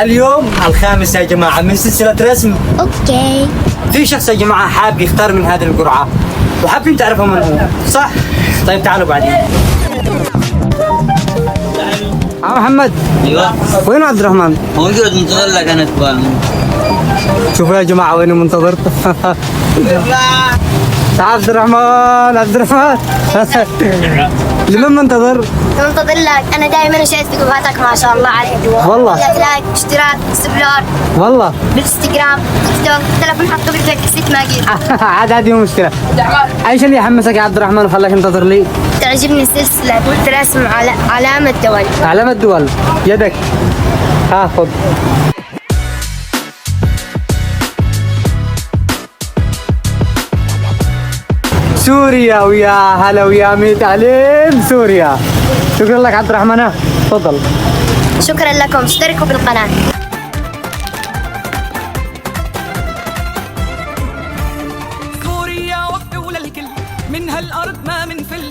اليوم الخامس يا جماعة من سلسلة رسم. اوكي. في شخص يا جماعة حاب يختار من هذه القرعة وحابين تعرفوا من هو، صح؟ طيب تعالوا بعدين. محمد. ايوه. وين عبد الرحمن؟ موجود منتظر لك انا تبان. شوفوا يا جماعة وين منتظر. عبد الرحمن عبد الرحمن. لمن منتظر؟ منتظر لك، انا دائما اشاهد فيديوهاتك ما شاء الله عليك. والله. لايك، اشتراك، استمرار، والله. بالانستغرام، تيك توك، تلفون حطه بالفيك حسيت ما جيت. عاد مو مشكلة. ايش اللي يحمسك يا عبد الرحمن وخلاك تنتظر لي؟ تعجبني السلسلة، قلت رسم على علامة دول. علامة دول، يدك. خذ. سوريا ويا هلا ويا ميت عليم سوريا. شكرا لك عبد الرحمن، تفضل. شكرا لكم، اشتركوا بالقناة. سوريا وقف وللكل من هالارض ما منفل.